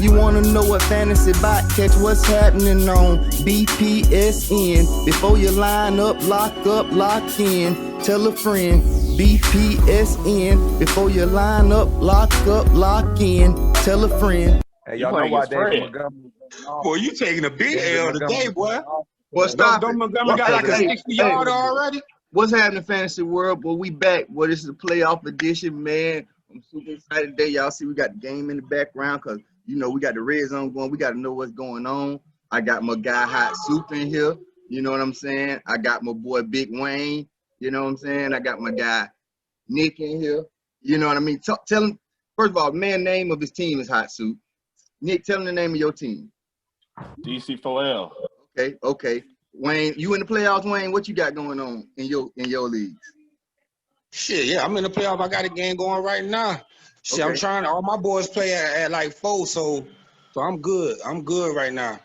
You wanna know what fantasy bot? Catch what's happening on BPSN. Before you line up, lock in. Tell a friend. BPSN. Before you line up, lock in. Tell a friend. Hey, y'all know why David Montgomery? Boy, you taking a big L today, boy. Well, stop Don't it. Montgomery got like a 60-yarder already? What's happening, fantasy world? Well, we back. Well, this is a playoff edition, man. I'm super excited today. Y'all see we got the game in the background because, you know, we got the red zone going. We got to know what's going on. I got my guy Hot Soup in here. You know what I'm saying? I got my boy Big Wayne. You know what I'm saying? I got my guy Nick in here. You know what I mean? Tell him, first of all, man, name of his team is Hot Soup. Nick, tell him the name of your team. DC4L. Okay. Wayne, you in the playoffs, Wayne? What you got going on in your leagues? Shit, yeah, I'm in the playoff. I got a game going right now. Shit, okay. I'm trying. All my boys play at like 4, so I'm good. I'm good right now.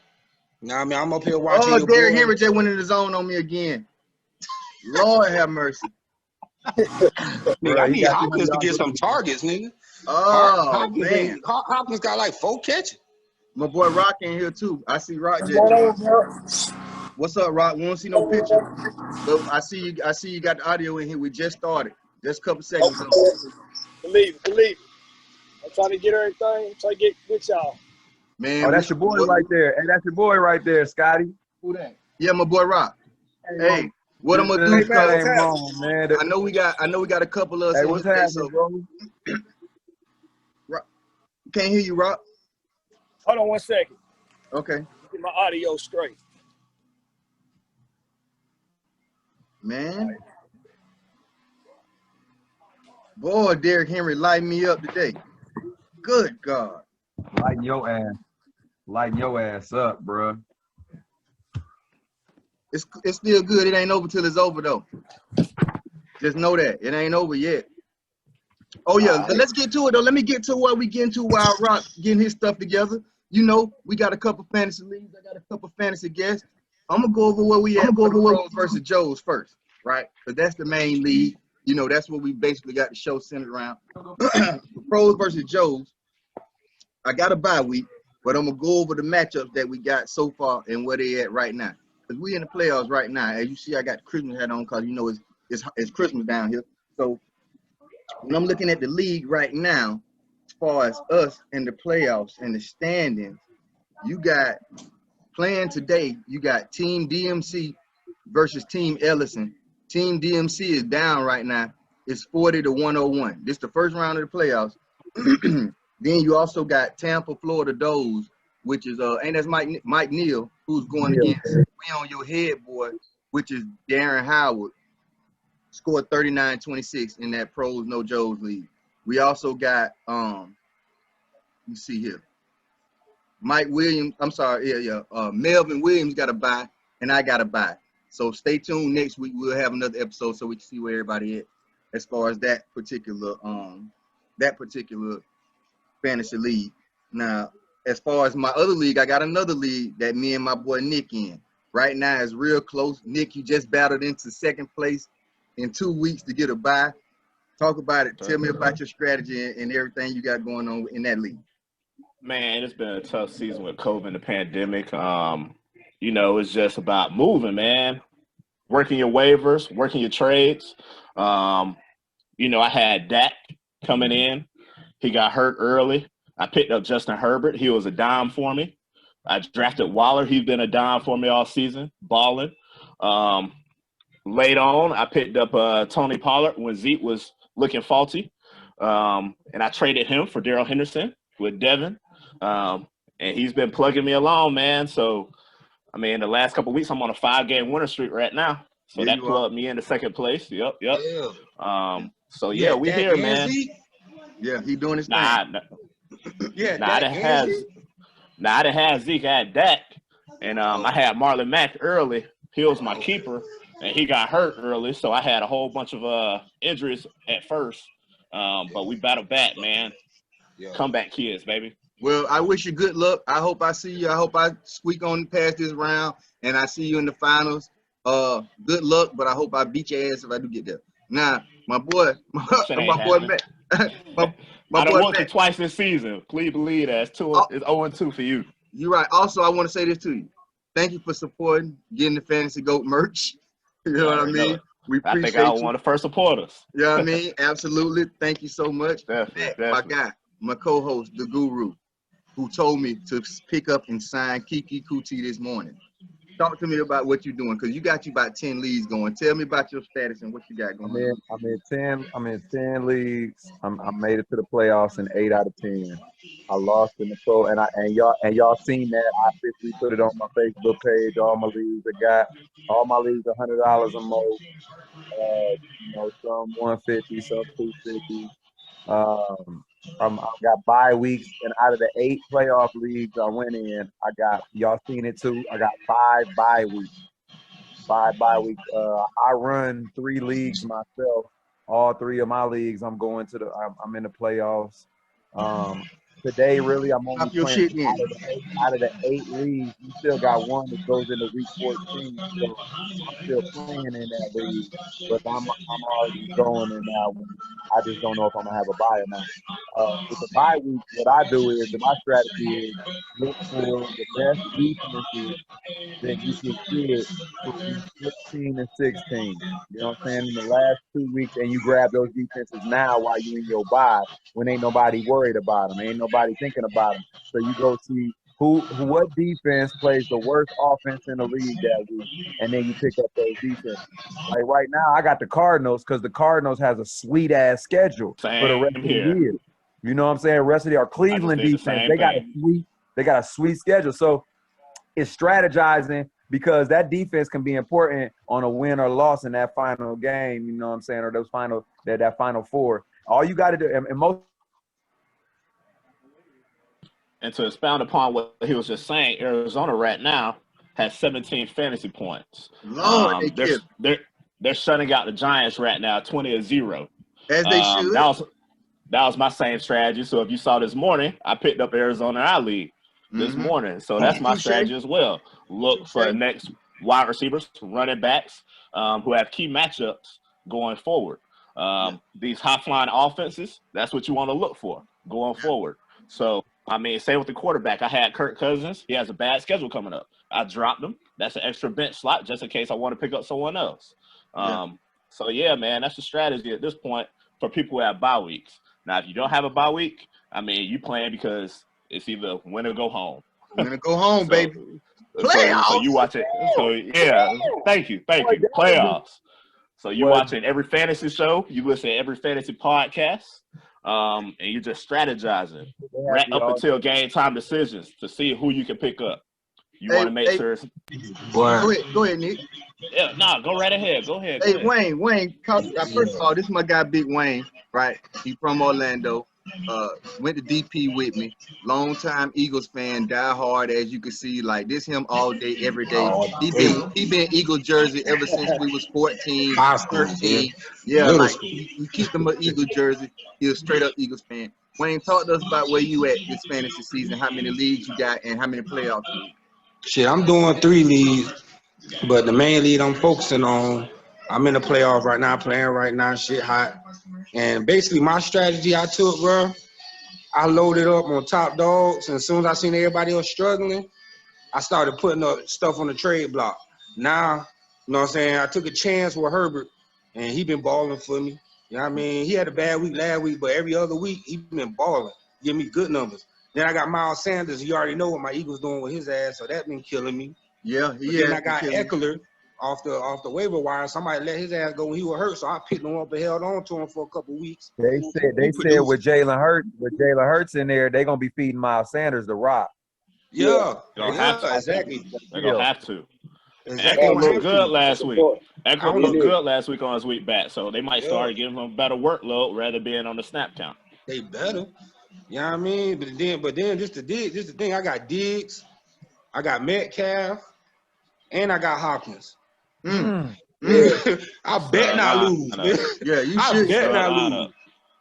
Now I mean, I'm up here watching. Oh, Derrick Henry just went in the zone on me again. Lord have mercy. Nigga, I need Hopkins to get some targets, nigga. Oh, man. Hopkins got like 4 catches. My boy Rock in here, too. I see Rock just. What's up, Rock? We don't see no picture. But I see you got the audio in here. We just started. Just a couple seconds. Believe it. I'm trying to get everything. I'm trying to get with y'all. Man, oh, that's your boy right there. Hey, that's your boy right there, Scotty. Who that? Yeah, my boy Rock. Hey, what I'm gonna do? I know we got a couple of us. Hey, what's happening, bro? Rock. Can't hear you, Rock. Hold on 1 second. Okay. Get my audio straight. Man. Boy, Derrick Henry lighting me up today. Good God. Lighting your ass up, bro. It's still good. It ain't over till it's over, though. Just know that. It ain't over yet. Oh, yeah. Right. Let's get to it, though. Let me get to what we getting to while Rock getting his stuff together. You know, we got a couple fantasy leagues. I got a couple fantasy guests. I'm going to go over where we at. I'm going to go over Pros versus Joes first, right? Because that's the main league. You know, that's what we basically got the show centered around. Pros versus Joes. I got a bye week, but I'm going to go over the matchups that we got so far and where they at right now. Because we in the playoffs right now. As you see, I got the Christmas hat on because, you know, it's Christmas down here. So when I'm looking at the league right now, as far as us in the playoffs and the standings, you got playing today, you got Team DMC versus Team Ellison. Team DMC is down right now. It's 40-101. This is the first round of the playoffs. Then you also got Tampa, Florida Does, which is and that's Mike Neal, who's going against We On Your Head Boy, which is Darren Howard. Scored 39-26 in that Pros No Joes league. We also got you see here. Mike Williams, I'm sorry, Melvin Williams got a bye, and I got a bye. So stay tuned. Next week we'll have another episode so we can see where everybody is as far as that particular fantasy league. Now, as far as my other league, I got another league that me and my boy Nick in. Right now is real close. Nick, you just battled into second place in 2 weeks to get a bye. Talk about it. Tell me about your strategy and everything you got going on in that league. Man, it's been a tough season with COVID and the pandemic. You know, it's just about moving, man. Working your waivers, working your trades. You know, I had Dak coming in. He got hurt early. I picked up Justin Herbert. He was a dime for me. I drafted Waller. He's been a dime for me all season, balling. Late on, I picked up Tony Pollard when Zeke was looking faulty. And I traded him for Darrell Henderson with Devin. And he's been plugging me along, man. So, I mean, the last couple of weeks, I'm on a 5-game winning streak right now. So that plugged me into second place. Yep. Yeah. So, yeah, we here, man. Yeah, he doing his thing. I done had Zeke. I had Dak. And I had Marlon Mack early. He was my keeper. And he got hurt early, so I had a whole bunch of injuries at first. But we battled back, man. Comeback kids, baby. Well, I wish you good luck. I hope I see you. I hope I squeak on past this round, and I see you in the finals. Good luck, but I hope I beat your ass if I do get there. Now, my boy My I done boy whooped you Matt, twice this season. Please believe that. It's 0-2 for you. you're right. Also, I want to say this to you. Thank you for supporting, getting the Fantasy Goat merch. You know what I mean? We I think I appreciate was you. one of the first supporters. You know what I mean? Absolutely. Thank you so much. Definitely, Matt, my definitely. guy, my co-host, the Guru, who told me to pick up and sign Kiki Kuti this morning. Talk to me about what you're doing, because you got about 10 leads going. Tell me about your status and what you got going on. I'm in 10 leagues. I made it to the playoffs in 8 out of 10. I lost in the pro, and y'all seen that. I officially put it on my Facebook page. All my leagues, all my leagues $100 or more. Some 150, some 250. I've got bye weeks, and out of the 8 playoff leagues I went in, y'all seen it too. I got 5 bye weeks. 5 bye weeks. I run 3 leagues myself. All 3 of my leagues, I'm in the playoffs. Today, really, I'm only Pop your playing shit in. out of the 8 leagues. We still got one that goes into week 14, so I'm still playing in that league. But I'm already going in that one. I just don't know if I'm gonna have a bye or not. With the bye week, what I do is, and my strategy is look for the best defenses that you can get for week 15 and 16. You know what I'm saying? In the last 2 weeks, and you grab those defenses now while you in your bye, when ain't nobody worried about them, ain't nobody thinking about them. So you go see what defense plays the worst offense in the league that week, and then you pick up those defenses. Like right now, I got the Cardinals because the Cardinals has a sweet ass schedule for the Same rest of the here. year. You know what I'm saying? The rest of our I just Cleveland did the defense, same they thing. got a sweet schedule. So it's strategizing, because that defense can be important on a win or loss in that final game, you know what I'm saying, or that final 4. All you got to do, and most. And to expound upon what he was just saying, Arizona right now has 17 fantasy points. Lord, they kill. They're shutting out the Giants right now, 20-0. As they should. That was my same strategy. So if you saw this morning, I picked up Arizona in our league this morning. So that's my strategy as well. Look for the next wide receivers, running backs, who have key matchups going forward. These high-flying offenses, that's what you want to look for going forward. So, I mean, same with the quarterback. I had Kirk Cousins. He has a bad schedule coming up. I dropped him. That's an extra bench slot just in case I want to pick up someone else. So, yeah, man, that's the strategy at this point for people who have bye weeks. Now, if you don't have a bye week, I mean, you playing because it's either win or go home. Win or go home, baby. Playoffs. So you watch it. So, yeah, thank you. Playoffs. So you watching every fantasy show, you listen to every fantasy podcast, and you're just strategizing right up until game time decisions to see who you can pick up. You want to make sure. Go ahead, Nick. Yeah, go right ahead. Go ahead. Hey, Wayne. First of all, this is my guy, Big Wayne, right? He's from Orlando. Went to DP with me. Long-time Eagles fan, die hard, as you can see. Like this, him all day, every day. He been Eagle jersey ever since we was 14, 13. Yeah, like we keep him an Eagle jersey. He's a straight up Eagles fan. Wayne, talk to us about where you at this fantasy season. How many leagues you got, and how many playoffs you in? Shit, I'm doing 3 leagues, but the main league I'm focusing on, I'm in the playoffs right now, playing right now, shit hot. And basically my strategy I took, bro, I loaded up on top dogs, and as soon as I seen everybody else struggling, I started putting up stuff on the trade block. Now, you know what I'm saying, I took a chance with Herbert, and he been balling for me. You know what I mean? He had a bad week last week, but every other week, he been balling, giving me good numbers. Then I got Miles Sanders. You already know what my Eagles doing with his ass, so that been killing me. Yeah, Then I got Eckler off the waiver wire. Somebody let his ass go when he was hurt, so I picked him up and held on to him for a couple weeks. They said with Jalen Hurts in there, they're gonna be feeding Miles Sanders the rock. Exactly. They're gonna have to. Exactly. Eckler looked good last week. Eckler looked good last week on his week back, so they might start giving him a better workload rather than being on the snap count. They better. You know what I mean? But then just the thing, I got Diggs, I got Metcalf, and I got Hopkins. I bet not lose, man. Yeah, you should. I bet not lose.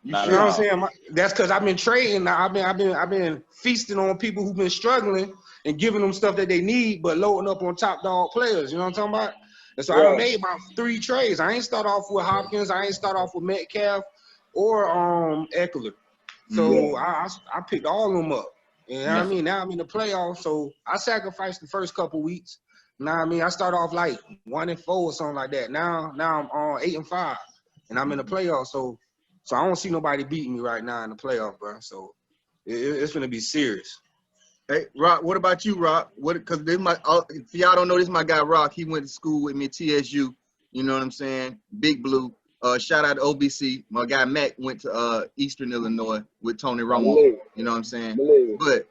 You know what I'm saying? That's because I've been trading. I've been feasting on people who've been struggling and giving them stuff that they need, but loading up on top dog players. You know what I'm talking about? And so I done made about 3 trades. I ain't start off with Hopkins. I ain't start off with Metcalf or Eckler. So I picked all of them up. You know what I Yes. mean? Now I'm in the playoffs, so I sacrificed the first couple weeks. You know what I mean? I started off like 1-4 or something like that. Now I'm on 8-5, and I'm in the playoffs. So I don't see nobody beating me right now in the playoff, bro. So it's gonna be serious. Hey, Rock, what about you, Rock? Because this my if y'all don't know, this my guy Rock. He went to school with me at TSU. You know what I'm saying? Big Blue. Shout out to OBC. My guy Mac went to Eastern Illinois with Tony Romo. You know what I'm saying? But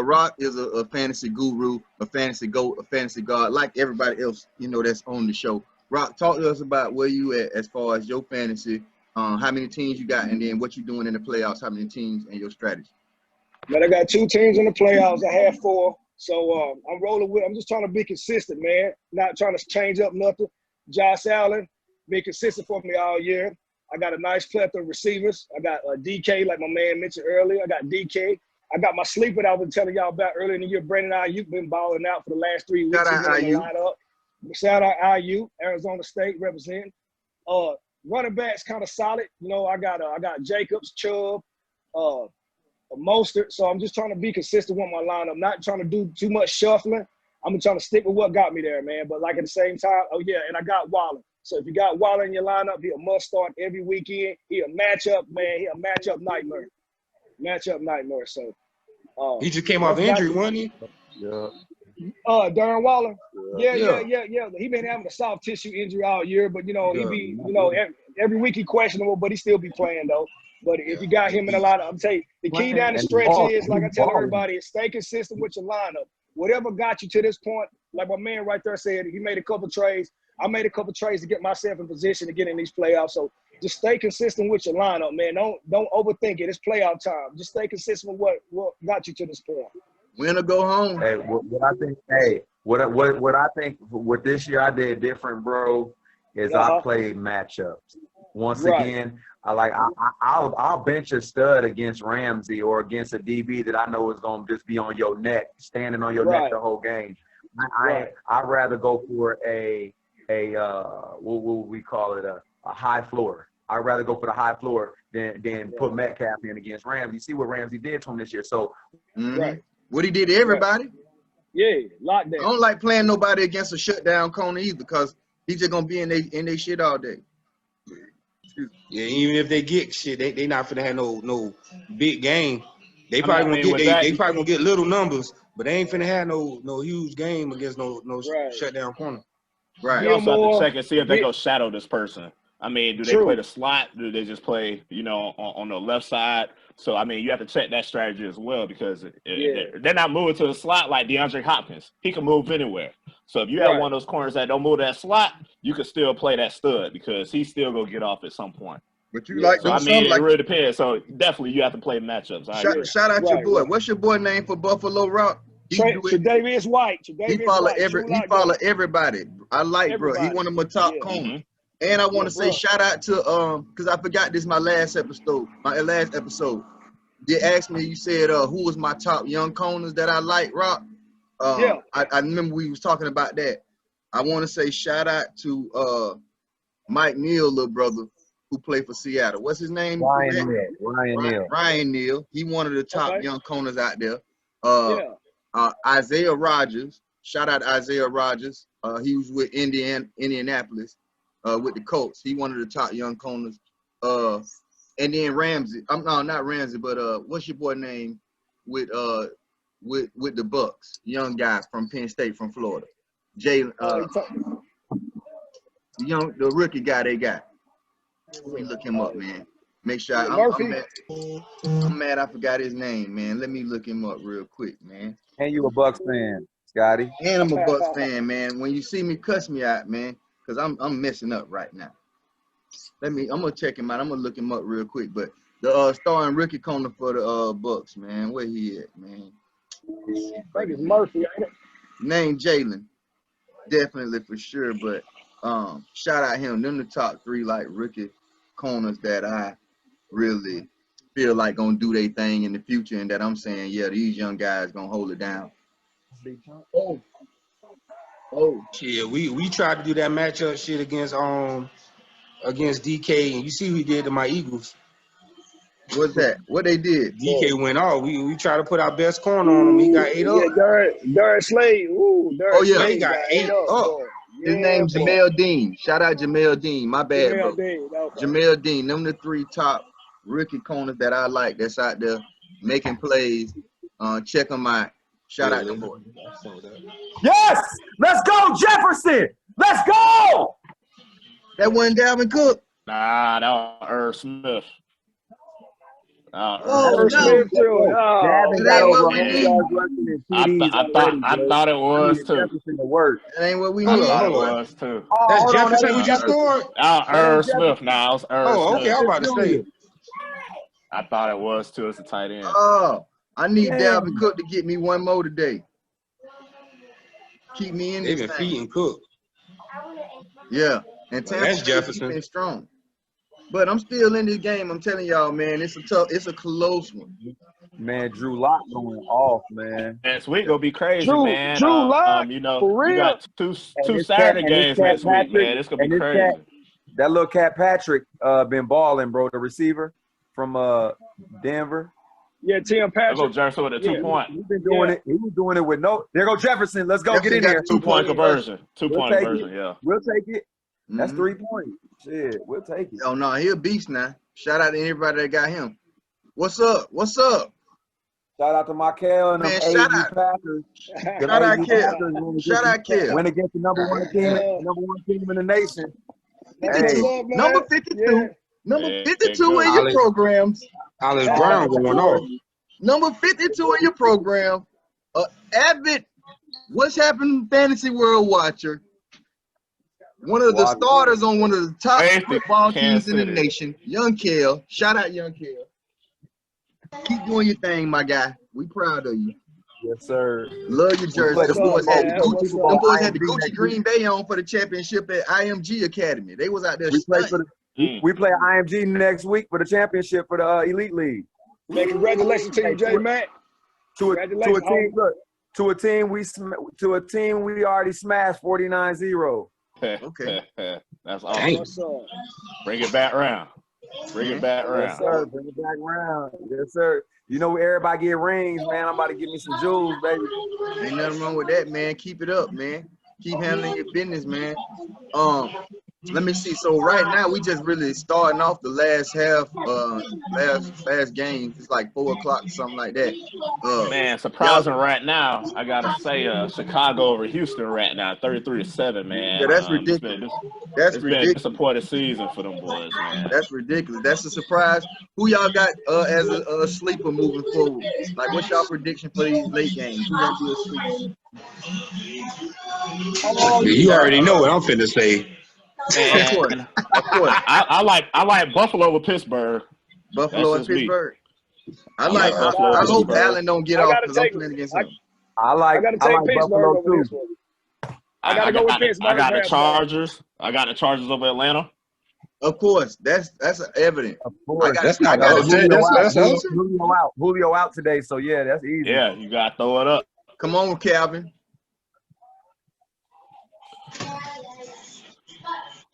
Rock is a fantasy guru, a fantasy goat, a fantasy god, like everybody else, you know, that's on the show. Rock, talk to us about where you at as far as your fantasy, how many teams you got, and then what you doing in the playoffs, how many teams, and your strategy. Man, I got 2 teams in the playoffs. I have 4. So I'm rolling with. I'm just trying to be consistent, man. Not trying to change up nothing. Josh Allen been consistent for me all year. I got a nice plethora of receivers. I got DK, like my man mentioned earlier. I got DK. I got my sleeper that I was telling y'all about earlier in the year. Brandon Ayuk been balling out for the last 3 weeks. Shout out He's been in the lineup. Shout out Ayuk, Arizona State representing. Running backs kind of solid. You know, I got Jacobs, Chubb, Mostert. So I'm just trying to be consistent with my lineup. Not trying to do too much shuffling. I'm trying to stick with what got me there, man. But like at the same time, and I got Waller. So if you got Waller in your lineup, he a must start every weekend. He a matchup, man. He a matchup nightmare. Matchup nightmare. So He just came off injury, wasn't he? Yeah. Darren Waller. Yeah. Yeah. He been having a soft tissue injury all year, but every week he questionable, but he still be playing though. But if you got him in a lineup, I'm telling you, the key down the stretch is, like I tell everybody, is stay consistent with your lineup. Whatever got you to this point, like my man right there said, he made a couple trades. I made a couple trades to get myself in position to get in these playoffs. So just stay consistent with your lineup, man. Don't overthink it. It's playoff time. Just stay consistent with what got you to this point. Win or go home. Hey, what I think. Hey, what I think with this year I did different, bro, is I played matchups. Once again, I'll bench a stud against Ramsey or against a DB that I know is gonna just be on your neck, standing on your neck the whole game. I'd rather go for a what would we call it, a high floor. I'd rather go for the high floor than put Metcalf in against Ramsey. See what Ramsey did to him this year. So what he did to everybody. Yeah, lockdown. I don't like playing nobody against a shutdown corner either, because he's just gonna be in they shit all day. Yeah, even if they get shit, they not finna have no big game. They probably gonna get little numbers, but they ain't finna have no huge game against no shutdown corner. Right. You also have to check and see if they go shadow this person. I mean, do they play the slot? Do they just play, on the left side? So, I mean, you have to check that strategy as well, because they're not moving to the slot like DeAndre Hopkins. He can move anywhere. So if you have one of those corners that don't move that slot, you can still play that stud, because he's still going to get off at some point. But you like them. So, I mean, it really depends. So definitely you have to play matchups. Shout out your boy. What's your boy name for Buffalo Rock? Tre'Davious White. He follow everybody. I like, bro. He one of my top corners. And I want to say shout out to because I forgot this my last episode. They asked me, you said who was my top young corners that I like, Rock. I remember we was talking about that. I want to say shout out to Mike Neal, little brother, who played for Seattle. What's his name? Ryan Neal. He one of the top young corners out there. Isaiah Rodgers. Shout out to Isaiah Rodgers. He was with Indianapolis. With the Colts, he one of the top young corners. And then Ramsey. Not Ramsey, but what's your boy name with the Bucks? Young guys from Penn State, from Florida. Jalen, the rookie guy they got. Let me look him up, man. Make sure I'm mad I forgot his name, man. Let me look him up real quick, man. And you a Bucks fan, Scotty? And I'm a Bucks fan, man. When you see me, cuss me out, man. Because I'm messing up right now. I'm gonna check him out. I'm gonna look him up real quick. But the starring rookie corner for the Bucks, man. Where he at, man? I think it's Murphy, ain't it? Name Jalen. Definitely for sure. But shout out him. Them the top 3 like rookie corners that I really feel like gonna do their thing in the future, and that I'm saying, yeah, these young guys gonna hold it down. Yeah, we tried to do that matchup shit against DK, and you see what he did to my Eagles. What's that? What they did? DK went off. We tried to put our best corner on him. He got 8 up. Yeah, Derek Slade. Ooh, Oh, Derek yeah. Slade He got 8 up. up. Boy. His Yeah, name's boy. Jamel Dean. Shout out Jamel Dean. My bad, bro. Jamel Dean. Okay. Jamel Dean. Them the 3 top rookie corners that I like that's out there making plays. Check them out. Shout out them boys. Yes! Let's go, Jefferson! Let's go! That wasn't Dalvin Cook. Nah, that was Irv Smith. Oh, Irv no. Smith, too. Gavin It got ain't over what we 100 need. yards rushing and TDs already, I bro. thought it I was needed too. Jefferson to work. That ain't what we Hold need. on, I thought it hold on. was too. Oh, That's hold on. That Jefferson ain't we just Jefferson. scored? That was That ain't Irv Jefferson. Smith now. It's Irv Oh, Smith. okay. I'm about to Junior. say. I thought it was too. It's a tight end. Oh, I need Damn. Dalvin Cook to get me one more today. Keep me in They've this been thing. feeding Cook. Yeah, and Well, Tampa that's Bay Jefferson. defense strong. But I'm still in this game. I'm telling y'all, man, it's a close one. Man, Drew Lock going off, man. Next week gonna be crazy, man. Drew Lock, You know, for you real. got two this Saturday cat games next week, Patrick, man. It's gonna be and this crazy. cat, that little cat Patrick been balling, bro. The receiver from Denver. Yeah, Tim I'll Patrick. go Jefferson with a 2 point. He's been doing it. He was doing it with no. There go Jefferson. Let's go. Jefferson Get in got here. 2 point conversion. 2 We'll point take conversion. it. Yeah. We'll take it. That's Mhm. 3 points. Shit, we'll take it. Oh no, he a beast now. Shout out to everybody that got him. What's up? What's up? Shout out to Michael and them Man, shout AU out. Packers. Them Shout out AU Kel. Packers Shout out Kel. win against the number one team in the nation. That's Hey, what's up, man. Number 52. Yeah. Number Yeah, 52 good. in your programs. Alex Brown going off. Number 52 in your program. Avid, what's happened fantasy world watcher. One of the starters on one of the top Safety, football teams Kansas in the City. nation. Young Kel. Shout out Young Kel. Keep doing your thing, my guy. We proud of you. yes, sir. Love your jersey. play Them the boys had the man. Gucci, What's up? them boys had the IMG Gucci next Green Bay on for the championship at IMG Academy. They was out there We play stunting. we play IMG next week for the championship for the Elite League. Man, congratulations to you, J Matt. To a Congratulations, team, look, to a team we already smashed 49-0. Okay. That's awesome. Dang. What's up? Bring it back around. Bring it back Yes, around. sir. Bring it back around. Yes, sir. You know, everybody get rings, man. I'm about to get me some jewels, baby. Ain't nothing wrong with that, man. Keep it up, man. Keep handling your business, man. Let me see. So right now we just really starting off the last half, last game. It's like 4 o'clock, something like that. Man, surprising right now. I gotta say, Chicago over Houston right now, 33-7, man. Yeah, that's ridiculous. That's It's been a ridiculous. disappointing season for them boys, man. That's ridiculous. That's a surprise. Who y'all got as a sleeper moving forward? Like, what's y'all prediction for these late games? Who gonna be a sleeper? You already know what I'm finna say. Of course. Man, Of course. I like Buffalo over Pittsburgh. Buffalo and just me. Pittsburgh. I like Buffalo I and hope Pittsburgh. Allen don't get I off gotta because I'm take- playing against I- him. I I like got to take Pittsburgh Buffalo over this too. one. I got to go with Pittsburgh. I got the Pittsburgh. Chargers. I got the Chargers over Atlanta. Of course. That's evident. Of course. That's I not got upset. That's awesome. Julio out today, so yeah, that's easy. Yeah, you gotta throw it up. Come on, Calvin.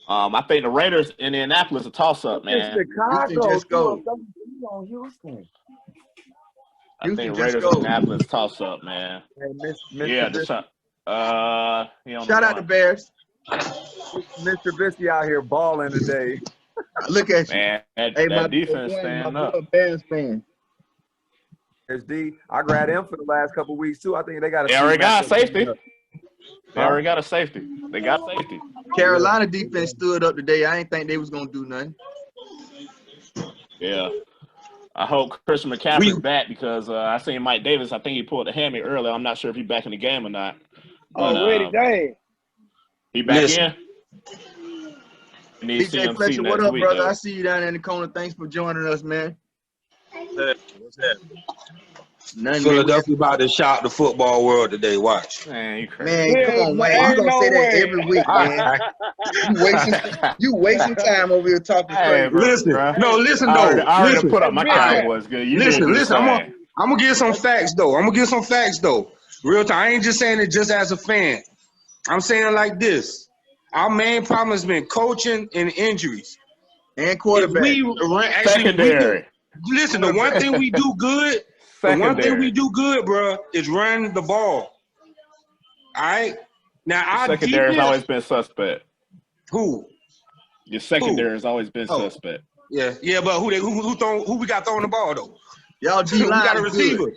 I think the Raiders in Indianapolis a toss up, man. Chicago. Houston just go. Houston. I Houston think just Raiders go. Indianapolis toss up, man. And Yeah, Shout out to Bears. Mr. Bisky out here balling today. Look at you. Man, Hey, that defense stand up. Bears fan. SD. I grabbed him for the last couple of weeks too. I think they got a They already got a safety. Huh? They already got a safety. They got safety. Carolina defense stood up today. I ain't think they was gonna do nothing. Yeah. I hope Christian McCaffrey's back because I seen Mike Davis. I think he pulled a hammy earlier. I'm not sure if he's back in the game or not. But, Already, dang. He back Listen. in. Need DJ CMC Fletcher, what next up, week, brother? though. I see you down there in the corner. Thanks for joining us, man. What's happening? Nothing, Philadelphia about to shock the football world today. Watch. Man, you crazy. Man, Yeah, come on, man, Wayne. You gonna no say that way. every week, man. You wasting time over here talking Hey, crazy. bro, Listen, bro. no, listen I though. already Listen, put up my That's big Cowboys. Good. You listen. did the I'm same. gonna give some facts though. Real time. I ain't just saying it just as a fan. I'm saying it like this. Our main problem has been coaching and injuries. And quarterback. If we Secondary. Listen, the one thing we do good, bro, is run the ball. All right. Now our secondary has defense, always been suspect. who? Your secondary has always been suspect. Yeah, but who we got throwing the ball though? Y'all D We line got a is receiver. good.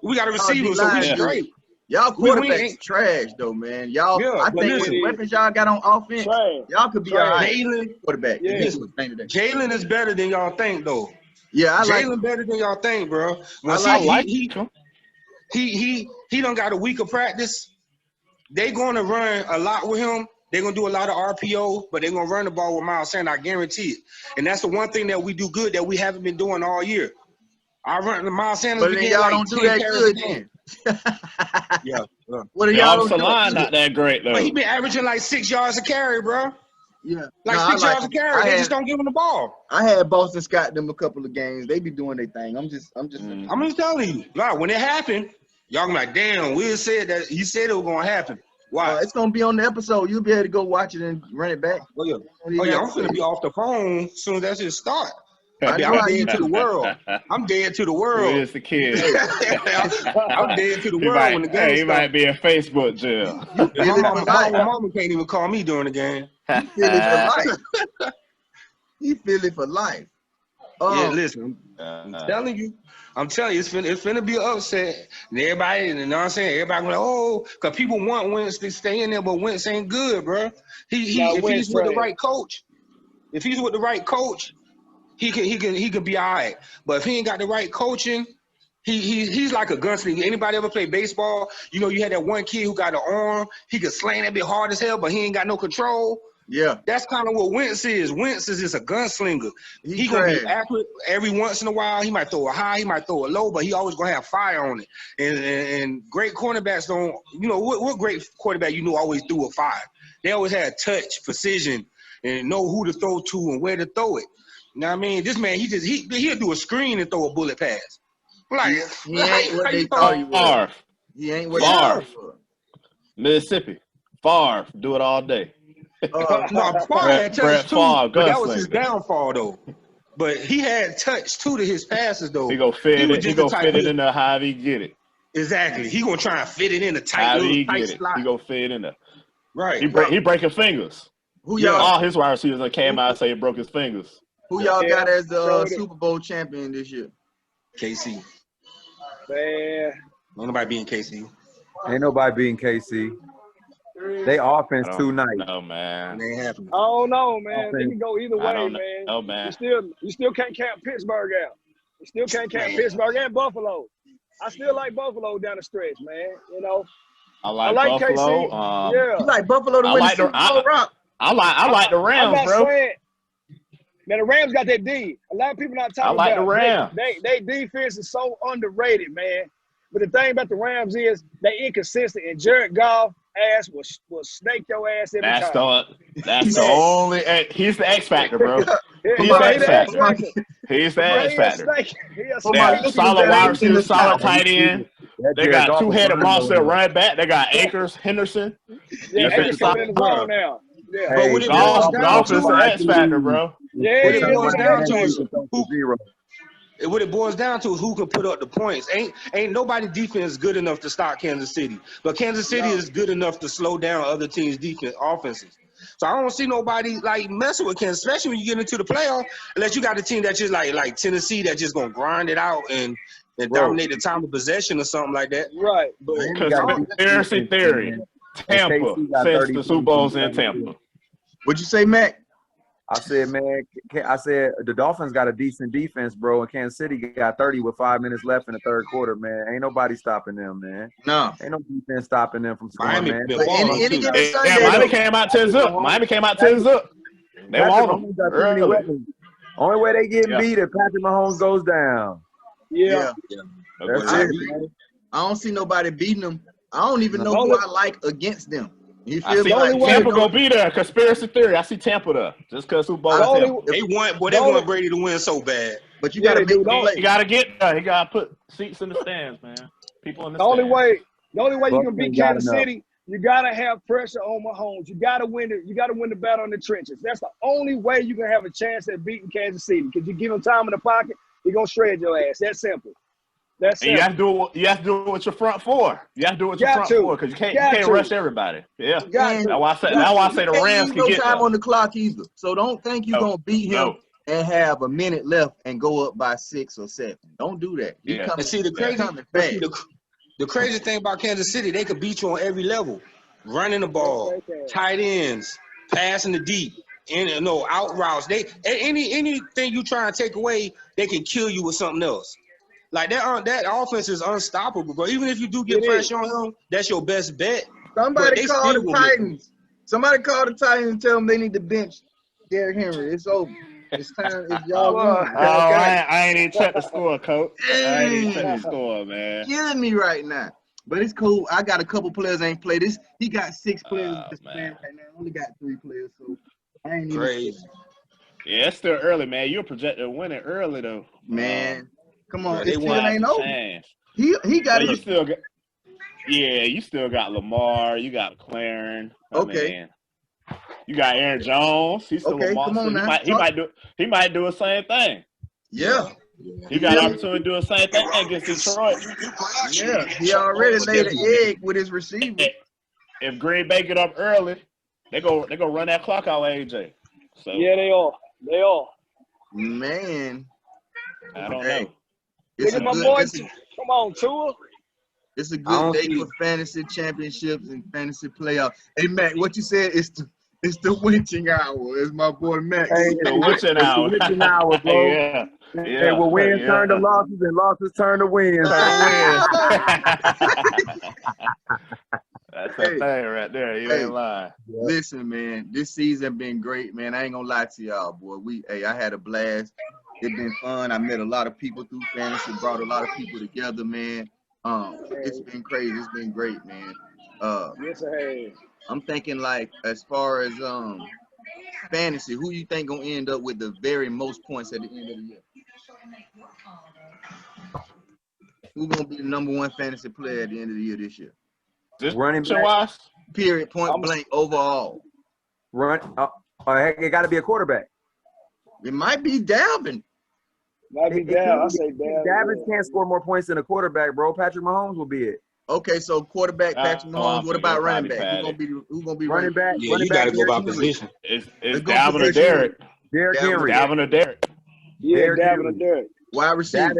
We got a receiver, so D-line we is straight. Y'all We quarterbacks ain't- trash though, man. Y'all, Yeah, I but think listen, with weapons y'all got on offense, Trash. y'all could be all right. Jalen, Quarterback. Yeah. Jalen is better than y'all think though. Yeah, I like. Jalen better than y'all think, bro. Once I like he done got a week of practice. They gonna run a lot with him. They're gonna do a lot of RPO, but they're gonna run the ball with Miles Sanders. I guarantee it. And that's the one thing that we do good that we haven't been doing all year. I run the Miles Sanders. But then y'all don't do that good then. Yeah. What are The y'all offensive don't line do? not that great though. But he been averaging like 6 yards a carry, bro. Yeah, Like No, 6 yards a carry. They just don't give him the ball. I had Boston Scott them a couple of games. They be doing their thing. I'm just. I'm just telling you. Nah, when it happened, y'all gonna be like, damn, Will said that. He said it was gonna happen. Why? It's gonna be on the episode. You'll be able to go watch it and run it back. Oh yeah, I'm gonna be off the phone as soon as that shit start. I'm dead to the world. I'm dead to the world. Where's the kid? I'm dead to the world when the game he might be in Facebook jail. my mama can't even call me during the game. He feel it for life. He feel it for life. Yeah, listen, I'm telling you, it's finna be an upset. And everybody, you know what I'm saying? Everybody going, because people want Wentz to stay in there, but Wentz ain't good, bro. If he's with the right coach, he could be all right. But if he ain't got the right coaching, he's like a gunslinger. Anybody ever play baseball? You know, you had that one kid who got an arm. He could slang that bit hard as hell, but he ain't got no control. Yeah. That's kind of what Wentz is. Wentz is just a gunslinger. He gonna be accurate every once in a while. He might throw a high, he might throw a low, but he always gonna have fire on it. And great cornerbacks don't, you know, what great quarterback you know always threw a fire. They always had touch, precision, and know who to throw to and where to throw it. You know what I mean? This man, he'll do a screen and throw a bullet pass. Like, he ain't what they thought he was. He ain't what Favre. Mississippi. Favre. Do it all day. No, Favre had touch too, but that was his gunslinger. downfall though. But he had touch too to his passes though. He go fit it. He go fit it in there however he get it. Exactly. He gonna try and fit it in a tight little tight slot. He go fit it in there. Right. He breaking fingers. Who y'all? All his wide receivers came out and say he broke his fingers. Who y'all got as the Super Bowl champion this year? KC. Man. Ain't nobody beating KC. Ain't nobody beating KC. They offense too nice. No, man. It ain't happening. I don't know, man. They can go either way, man. Oh, man. You still can't count Pittsburgh out. You still can't count Pittsburgh and Buffalo. I still like Buffalo down the stretch, man. You know. I like Buffalo. KC. Yeah. You like Buffalo to win the Super Bowl, Rock? I like the Rams, I'm not bro. saying, man, the Rams got that D. A lot of people not talking about the Rams. They defense is so underrated, man. But the thing about the Rams is they inconsistent, and Jared Goff ass will snake your ass every time. That's the only. He's the X factor, bro. He's the X factor. He's the X factor. Solid wide receiver, solid tight end. They got two-headed monster running back. They got Akers, Henderson. Yeah, Akers coming in the ball now. Yeah. But what it boils down Golf to is the X factor, bro. Yeah, what it boils down to is what it boils down to is who can put up the points. Ain't nobody defense good enough to stop Kansas City, but Kansas City is good enough to slow down other teams' defense offenses. So I don't see nobody like messing with Kansas, especially when you get into the playoff, unless you got a team that's just like Tennessee that just gonna grind it out and dominate the time of possession or something like that. Right. Conspiracy theory. Tampa, since the Super Bowl's in Tampa. What'd you say, Mac? I said, man, the Dolphins got a decent defense, bro, and Kansas City got 30 with 5 minutes left in the third quarter, man. Ain't nobody stopping them, man. No. Ain't no defense stopping them from scoring, man. Any given Sunday, Miami came out 10-0. They won them. Only way they get beat if Patrick Mahomes goes down. Yeah. That's it, man. I don't see nobody beating them. I don't even know who I like against them. You I feel see like Tampa gonna be there. Conspiracy theory. I see Tampa there just because Super Bowl. They want Brady to win so bad. But you gotta do play. You gotta get there. You gotta put seats in the stands, man. People in the stands. The only way you Buffalo can beat Kansas City, you gotta have pressure on Mahomes. You gotta win the battle in the trenches. That's the only way you can have a chance at beating Kansas City. Because you give them time in the pocket, He gonna shred your ass. That's simple. That's And simple. you have to do it. You have to do it with your front four. You have to do it with your Got front to. four because you Got can't to. rush everybody. Yeah. Got And to. That's why I say. Got That's why I to. say the you can't Rams leave can no get time there. on the clock either. So don't think you're gonna beat him No. and have a minute left and go up by 6 or 7. Don't do that. He Yeah. coming. And see the he crazy, coming but see, fast. the crazy thing about Kansas City, they could beat you on every level. Running the ball, tight ends, passing the deep, and out routes. They anything you try and take away, they can kill you with something else. Like that offense is unstoppable, bro. Even if you do get pressure on him, that's your best bet. But Somebody they call still the will make Titans. Somebody call the Titans and tell them they need to bench Derrick Henry. It's over. It's time. It's y'all Well, losing. Oh, Okay. I ain't even check the score, coach. I ain't even check the Dang. score, man. Killing me right now. But it's cool. I got a couple players ain't played this. He got 6 players Oh, that's man. playing right now. I only got 3 players, so I ain't even. crazy. Yeah, it's still early, man. You're projected to win it early though. Man, come on. Bro, It they still want ain't over. Chance. He got But you it. still got. Yeah, you still got Lamar. You got McLaren. Okay. mean, you got Aaron Jones. He's still a Okay, come monster. on now. He might do the same thing. Yeah. He got an opportunity to do the same thing against Detroit. Yeah. He already laid an egg with his receiver. If Green Bay get up early, they go run that clock out with AJ. So yeah, they are. They are. Man. I don't Hey, know. It's Look a at my good. boy. Come on, Tua. It's a I good don't day see- for fantasy championships and fantasy playoffs. Hey Matt, what you said is the witching hour, as my boy Matt. Hey, said. The witching it's the hour. witching hour, bro. Yeah. Hey, well, wins turn to losses and losses turn to wins. Turn to win. That's Hey. that thing right there. You Hey. ain't lying. Listen, man, this season been great, man. I ain't gonna lie to y'all, boy. I had a blast. It's been fun. I met a lot of people through fantasy, brought a lot of people together, man. It's been crazy. It's been great, man. Yes, I have. I'm thinking like as far as fantasy, who you think gonna end up with the very most points at the end of the year? Who gonna be the #1 fantasy player at the end of the year this year? Just Running back. wise. Period. Point blank overall. Heck, it got to be a quarterback. It might be Dalvin. Might be down. I say down. Davin can't score more points than a quarterback, bro. Patrick Mahomes will be it. Okay, so quarterback Patrick Mahomes. What about running back? Who gonna be Running back? Yeah, running you got to back, go by Derrick Henry. position. It's Let's go Dalvin or position. Derek. Derrick Henry. Dalvin or Derek. Yeah, Derrick Davin Henry. or Derek. Wide receiver.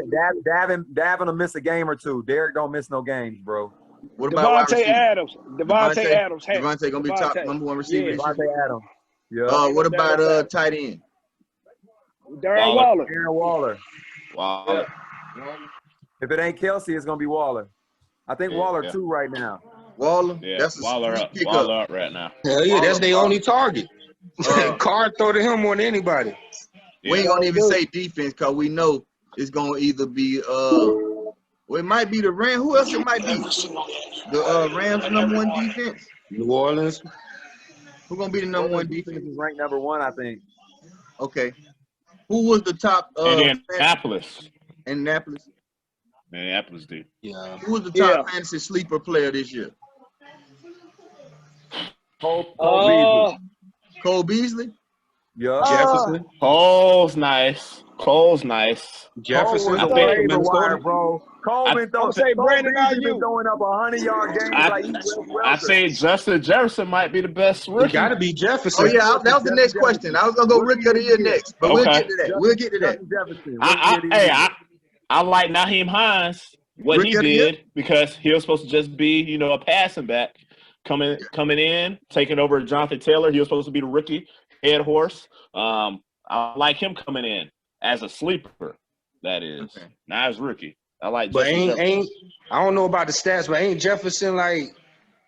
Davin will miss a game or two. Derrick don't miss no games, bro. What about wide Devontae receiver? Adams. Devontae Adams. Devontae gonna be top Devontae. #1 receiver Yeah. this year. Devontae Adams. Yeah. What about tight end? Darren Waller. Aaron Waller. Waller. If it ain't Kelsey, it's gonna be Waller. I think Waller 2 right now. Waller. Yeah, That's a Waller sweet up. pickup. Waller up right now. Hell yeah, that's their only target. Uh, Carr throw to him more than anybody. We ain't gonna even say defense because we know it's gonna either be well, it might be the Rams. Who else it might be? The Rams #1 defense. New Orleans. Who gonna be the #1 defense? Is ranked #1, I think. Okay. Who was the top Indianapolis. Indianapolis? Minneapolis, dude. Yeah. Who was the top fantasy sleeper player this year? Cole Beasley. Cole Beasley? Yeah. Jefferson. Cole's nice. Jefferson. Cole was a waiver wire, bro. Coleman I'm saying Brandon been Ayuk. throwing up 100-yard games like he's Wes I Welker. say Justin Jefferson might be the best You rookie. got to be Jefferson. Oh yeah, that was the next question. I was gonna go rookie of the year next, but we'll get to that. We'll get to that. Jefferson. I like Naheem Hines, what Rookie he of the year? did, because he was supposed to just be, a passing back, coming in, taking over Jonathan Taylor. He was supposed to be the rookie head horse. I like him coming in as a sleeper. That is, not as rookie. I like. But Jefferson. I don't know about the stats, but ain't Jefferson like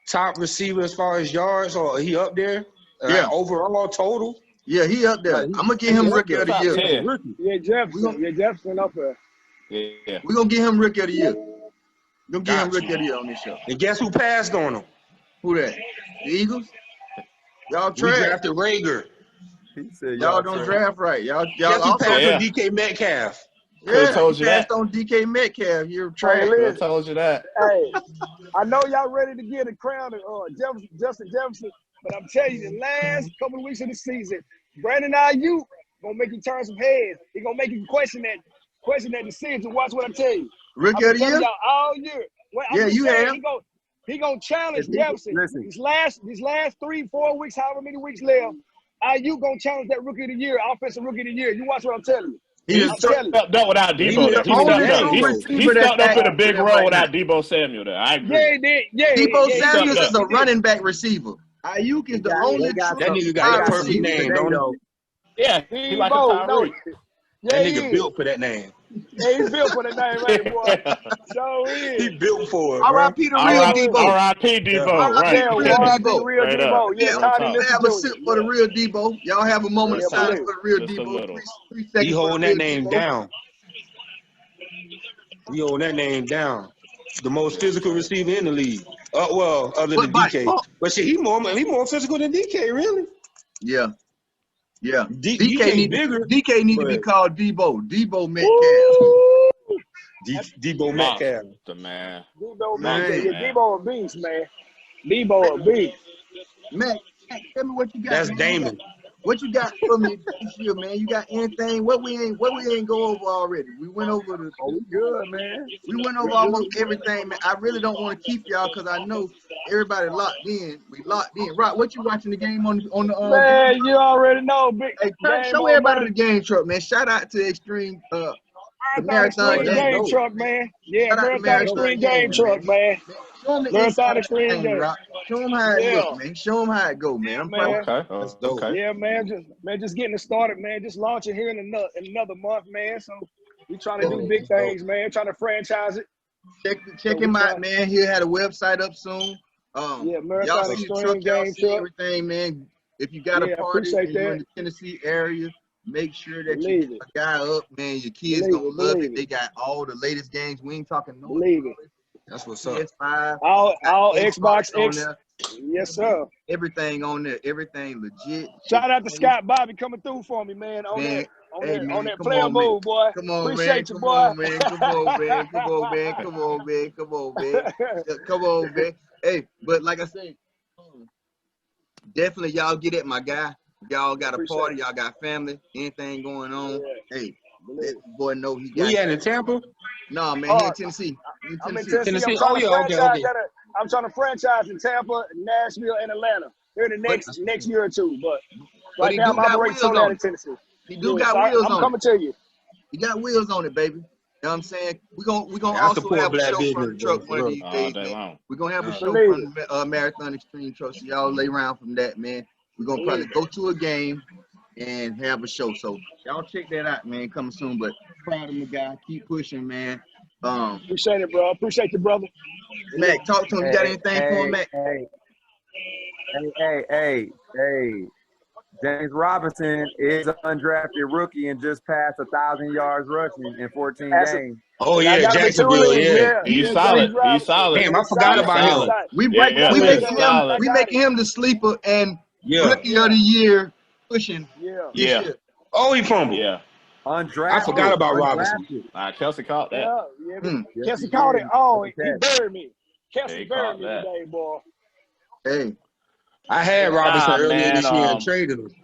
top receiver as far as yards, or he up there? Yeah. Overall total. Yeah, he up there. I'm gonna give him rookie of the year. Yeah, Jefferson. Jefferson up there. Yeah. We're gonna give him rookie of the year. We're gonna give him rookie of the year on this show. And guess who passed on him? Who that? The Eagles? Y'all We trash. drafted Rager. He said, Y'all don't draft right. Y'all Guess who also passed on DK Metcalf? Told you passed that. on DK Metcalf. You're trash. I told you that. Hey, I know y'all ready to get a crown to Justin Jefferson, but I'm telling you, the last couple of weeks of the season, Brandon Ayuk gonna make you turn some heads. He gonna make you question that question that decision. Watch what I tell you. Rookie I've of been the telling year? y'all all year. Well, I'm Yeah, just you saying, have. he gonna challenge If he- Jefferson. listen. These last 3-4 weeks, however many weeks left, IU gonna challenge that rookie of the year, offensive rookie of the year. You watch what I'm telling you. He He the, I'm telling you. stepped up without he Debo the there. He only stepped up. true He receiver that's stepped up in a active for big them role right now. without Debo Samuel there. I agree. Yeah, he did. Yeah, Debo yeah, Samuel stepped is a up. running back receiver. Ayuk is the only They got true That nigga got they the wide got perfect some receiver. name, today don't he? though. Yeah, he like a Debo, no. Tyreek. Yeah, That he nigga is. built for that name. Yeah, he built for that name, ain't it, boy? So is. He built for it, bro. R.I.P. the real Debo. R.I.P. Yeah. Debo. R.I.P. Yeah, the Right. real R.I.P. Debo. Real Straight up. Debo. Yeah, Yeah, Real Tiny, talk. listen have a to sip you. for the Yeah, real Debo. Y'all have a moment yeah, of silence believe. for the real Just a Debo. little. 3 He seconds for the holding real that name Debo. down. He holding that name down. The most physical receiver in the league. Well, other than But DK. But shit, he more physical than DK, really. yeah, yeah. DK bigger, DK need to be but called Debo Metcalf. Woo! Debo Metcalf. Monster, man. Debo, man. Monster, Yeah, Man, man. Debo a beast, man. Debo a beast. Mac, tell me what you got, That's man. Damon. What you got for me this year, man? You got anything? What we ain't go over already? We went over the. Oh, we good, man. We went We over good. almost everything, man. I really don't want to keep y'all because I know everybody locked in. We locked in. Right, what you watching the game on the game? Man, you already know, big Hey, game show on everybody man. the game truck, man. Shout out to Extreme, the Marathon Marathon Extreme Game. Game dope. Truck, man. Yeah, Shout out to Marathon Marathon Extreme Game Game, Truck, man. man. Show them the Marathon inside of the Extreme game, Game. Rock. Show them how it Yeah, look, man. Show them how it go, man. yeah, I'm proud. man. Okay. That's dope. Okay. Yeah, man. Just getting it started, man. Just launching here in another month, man. So we trying to do Yeah, big That's dope. things, man. Trying to franchise it. check So we him out, try. man. He'll have a website up soon. Yeah, Y'all Marathon see the truck, Extreme y'all Game see Truck. everything, man. If you got a Yeah, party appreciate and you're that. in the Tennessee area, make sure that you Believe get it. a guy up, man. Your kids Believe gonna it. love Believe it. They it. got all the latest games. We ain't talking no Believe it. That's what's up. PS5, All got Xbox on X. there, Yes, sir. everything on there, everything legit. Shout out to Scott Bobby coming through for me, man. On Man, hey on man, that come player on, man. move, boy. Come on, man. Appreciate you, Come boy. on, man. Come on, man. Come on, man. Come on, man. Come on, man. Come on, man. Hey, but like I said, definitely y'all get at my guy. Y'all got a Appreciate party, it. y'all got family, anything going on. Yeah, Hey, believe let it. the boy know he Where got you at you. in Tampa? No, man, he in Oh, Tennessee. He in I'm in Tennessee. Tennessee. I'm Tennessee? trying Oh to yeah, okay, franchise okay. that. I'm trying to franchise in Tampa, Nashville, and Atlanta. Here the But next year or two. But but right he now do I'm got operating wheels solely out on of it. Tennessee. He do Yeah, got so wheels I'm on it. coming to you. He got wheels on it, baby. You know what I'm saying? We're gonna I also support have a black show from business, the bro, truck for one of real. these All days, day man. long. We're gonna have a Yeah. show Believe from it. the Marathon Extreme Truck. So y'all lay around from that, man. We're gonna probably Believe go it. to a game and have a show. So y'all check that out, man. Coming soon. But proud of my guy. Keep pushing, man. Appreciate it, bro. Appreciate you, brother. Yeah. Mac, talk to him. You got Hey, anything for him, hey, Mac? hey, hey. James Robinson is an undrafted rookie and just passed 1,000 yards rushing in 14 That's it. games. Oh And I yeah, got him in 2 Jacksonville, leagues. yeah. Yeah, He's yeah, solid. James He's Robinson. solid. Damn, I He's forgot solid. He's about He's him. solid. solid. We Yeah, I got him. I he's got him. solid. I we got making him. him the sleeper and Yeah. rookie of the year pushing Yeah. this Yeah. year. Oh, he fumbled. Yeah. I forgot Undrafted. about Robinson. Undrafted. Kelsey caught that. Yeah. Yeah. Hmm. Yes, he Kelsey caught it. did. Oh, Good he catch. buried me. Yeah, Kelsey he buried caught me that. today, boy. Hey, I had Robinson Nah, earlier man. this year and traded him.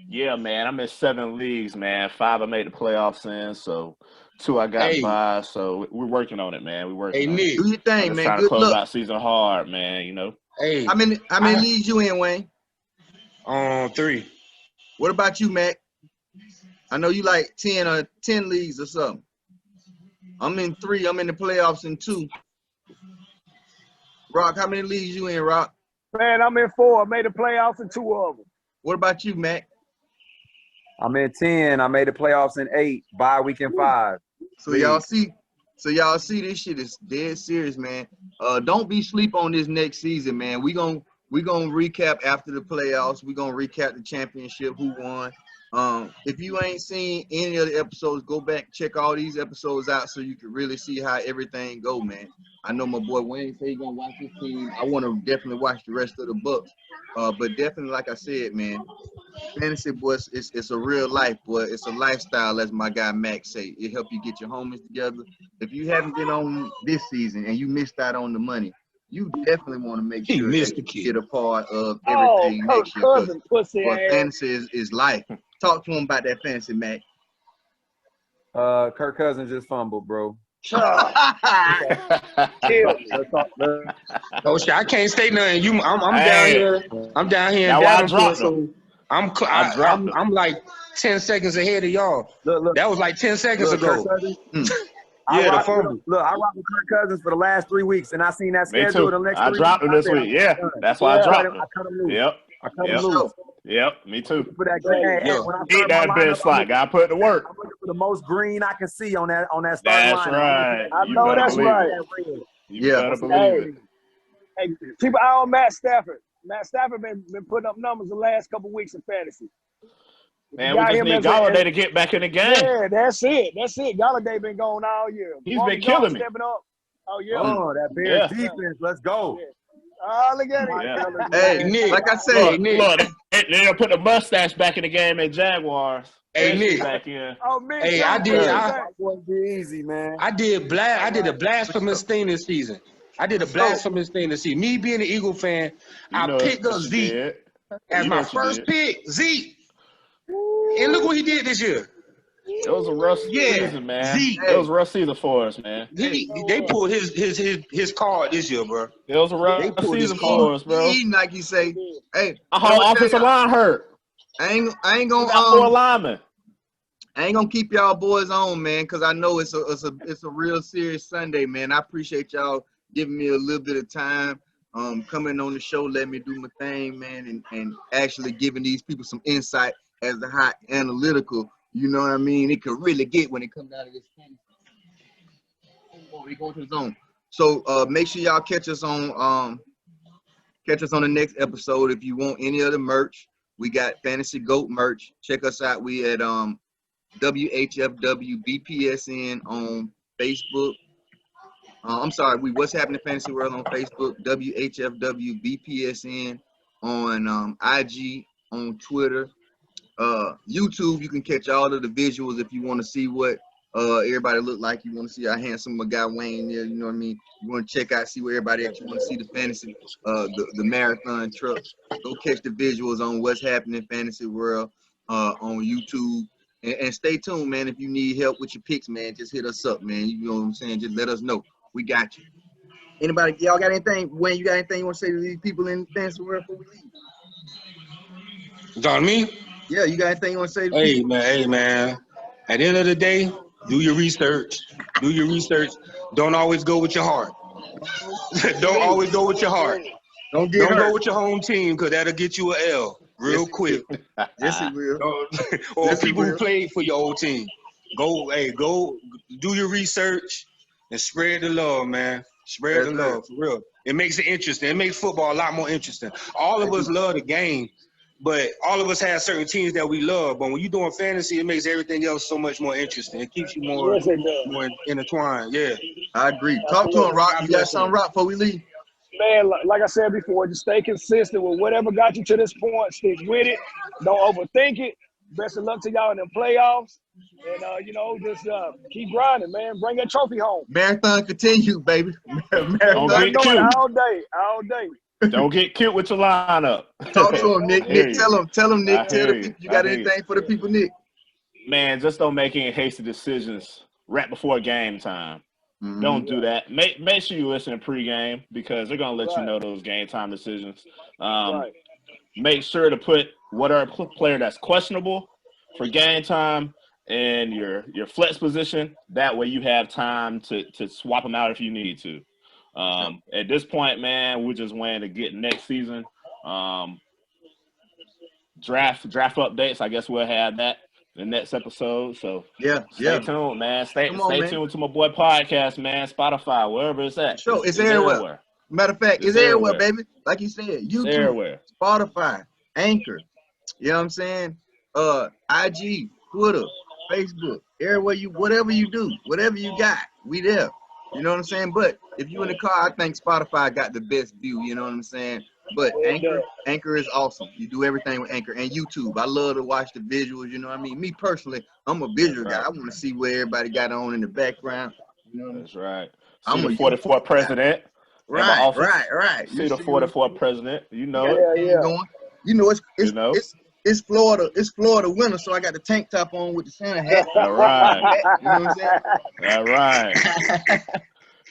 Yeah, man. I'm in 7 leagues, man. 5 I made the playoffs in, so 2 I got Hey, by. So we're working on it, man. We're hey working on it. Nick. do your I'm thing, just man. trying to Good close luck. out season hard, man. You know. Hey, How many I leagues you in, Wayne? 3. What about you, Mac? I know you like 10 leagues or something. I'm in 3. I'm in the playoffs in 2. Rock, how many leagues you in, Rock? Man, I'm in 4. I made the playoffs in 2 of them. What about you, Mac? I'm in 10. I made the playoffs in 8. Bye week in 5. So y'all see this shit is dead serious, man. Don't be sleep on this next season, man. We gonna recap after the playoffs. We gonna recap the championship, who won. If you ain't seen any of the episodes, go back, check all these episodes out so you can really see how everything go, man. I know my boy Wayne say he gonna watch his team. I want to definitely watch the rest of the Bucks. But definitely, like I said, man, fantasy, boy, it's a real life, boy. It's a lifestyle, as my guy Max say. It help you get your homies together. If you haven't been on this season and you missed out on the money, you definitely want to make He sure missed that the you kid. get a part of Oh, everything Kirk next year. Cousin, pussy Because ass. fantasy is life. Talk to him about that fantasy, Mac. Kirk Cousins just fumbled, bro. Kill. Oh shit, I can't say nothing. I'm Hey. down here. I'm down here in That's why I Davenport, dropped him. so I'm like 10 seconds ahead of y'all. Look. That was like 10 seconds Look, ago. Kirk Cousins. Yeah, the fumble. Look, I rocked with Kirk Cousins for the last 3 weeks, and I seen that Me schedule too. the next I 3 weeks. dropped him this week. Yeah, that's why I dropped him. I cut him loose. Yep. I cut him loose. Yep. Me too. For that green, hey, when I Eat start my that bench lineup, slot. Got to put it to work. I'm looking for the most green I can see on that starting That's lineup. right. I You know better that's believe right. it. You better believe it. Hey, keep an eye on Matt Stafford. Matt Stafford been putting up numbers the last couple weeks in fantasy. Man, we just need Galladay to get back in the game. Yeah, that's it. Galladay been going all year. He's been killing me. Stepping up. Oh, yeah. Oh, that Bears defense. Let's go. Yeah. Oh, look at him. Yeah. Hey, Nick, like I say, look, they'll put the mustache back in the game at Jaguars. Hey, Nick. Back in. Oh, man. Hey, I wouldn't be easy, man. did a blasphemous thing this season. Me being an Eagle fan, I picked up Zeke as my first pick. Zeke. And look what he did this year. It was a rough season, man. Zeke. It was a rough season for us, man. They pulled his card this year, bro. It was a rough season for us, bro. Like you say, hey, our whole offensive line hurt. I ain't gonna four linemen. I ain't gonna keep y'all boys on, man, because I know it's a real serious Sunday, man. I appreciate y'all giving me a little bit of time, coming on the show, letting me do my thing, man, and actually giving these people some insight as to how analytical, you know what I mean, it could really get when it comes down to this thing. Oh, they going to the zone. So make sure y'all catch us on the next episode. If you want any other merch, we got Fantasy Goat merch. Check us out. We at WHFWBPSN on Facebook. I'm sorry, What's Happening Fantasy World on Facebook, WHFWBPSN on IG, on Twitter, YouTube. You can catch all of the visuals if you want to see what everybody look like. You want to see how handsome my guy Wayne there, you know what I mean? You want to check out, see where everybody actually want to see the fantasy, the marathon truck. Go catch the visuals on What's Happening Fantasy World on YouTube. And stay tuned, man. If you need help with your picks, man, just hit us up, man. You know what I'm saying? Just let us know. We got you. Anybody, y'all got anything? Wayne, you got anything you want to say to these people in fantasy world before we leave? John, me? Yeah, you got anything you want to say to people? Hey, man. At the end of the day, do your research. Don't always go with your heart. Don't always go with your heart. Don't go with your home team, because that'll get you an L real quick. Yes, it will. Or people who played for your old team. Go do your research and spread the love, man. Spread the love, for real. It makes it interesting. It makes football a lot more interesting. All of us love the game, but all of us have certain teams that we love. But when you're doing fantasy, it makes everything else so much more interesting. It keeps you more intertwined. Yeah. I agree. Talk to him, Rock. You got something, Rock, before we leave? Man, like I said before, just stay consistent with whatever got you to this point. Stick with it. Don't overthink it. Best of luck to y'all in the playoffs. And, just keep grinding, man. Bring that trophy home. Marathon continue, baby. Don't get cute. All day. Don't get cute with your lineup. Talk to him, Nick. Nick, tell him, Nick. Tell the people, you got anything for the people, Nick? Man, just don't make any hasty decisions right before game time. Mm-hmm. Don't do that. Make sure you listen to pregame, because they're gonna let you know those game time decisions. Make sure to put whatever player that's questionable for game time in your flex position. That way you have time to swap them out if you need to. At this point, man, we're just waiting to get next season. Draft updates. I guess we'll have that the next episode. So stay tuned, man. Stay tuned to my boy podcast, man. Spotify, wherever it's at. Sure, it's everywhere. Matter of fact, it's everywhere, baby. Like you said, YouTube, Spotify, Anchor. You know what I'm saying? IG, Twitter, Facebook, everywhere whatever you do, whatever you got, we there. You know what I'm saying? But if you in the car, I think Spotify got the best view. You know what I'm saying? But Anchor is awesome. You do everything with Anchor. And YouTube, I love to watch the visuals. You know what I mean? Me personally, I'm a visual guy. I want to see where everybody got on in the background. You know, that's right. I'm the 44th president. Right. See the 44th president. You know it. Yeah. You know It's Florida winter, so I got the tank top on with the Santa hat. All right. You know what I'm saying? All right.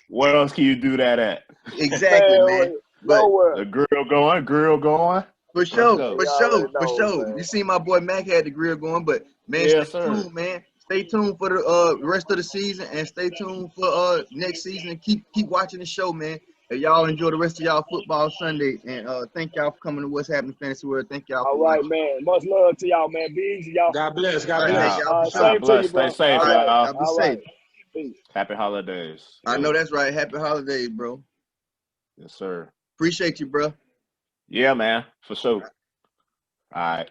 What else can you do that at? Exactly, man. But the grill going. for sure. man. You see my boy Mac had the grill going, but man, Yes, stay sir. tuned, man. Stay tuned for the rest of the season, and stay tuned for next season. And keep watching the show, man. And y'all enjoy the rest of y'all football Sunday. And thank y'all for coming to What's Happening Fantasy World. Thank y'all for All right, watching. man. Much love to y'all, man. Biggs, y'all. God bless. God All right, bless. man, y'all, for sure. Same to you, bro. Stay safe, All right. y'all. Y'all be All safe. right. Peace. Happy holidays. I know that's right. Happy holidays, bro. Yes, sir. Appreciate you, bro. Yeah, man. For sure. All right.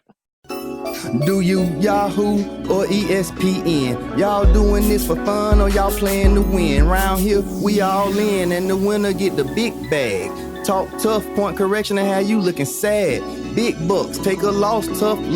Do you Yahoo or ESPN? Y'all doing this for fun or y'all playing to win? Round here, we all in, and the winner get the big bag. Talk tough, point correction, and how you looking sad. Big bucks, take a loss, tough luck.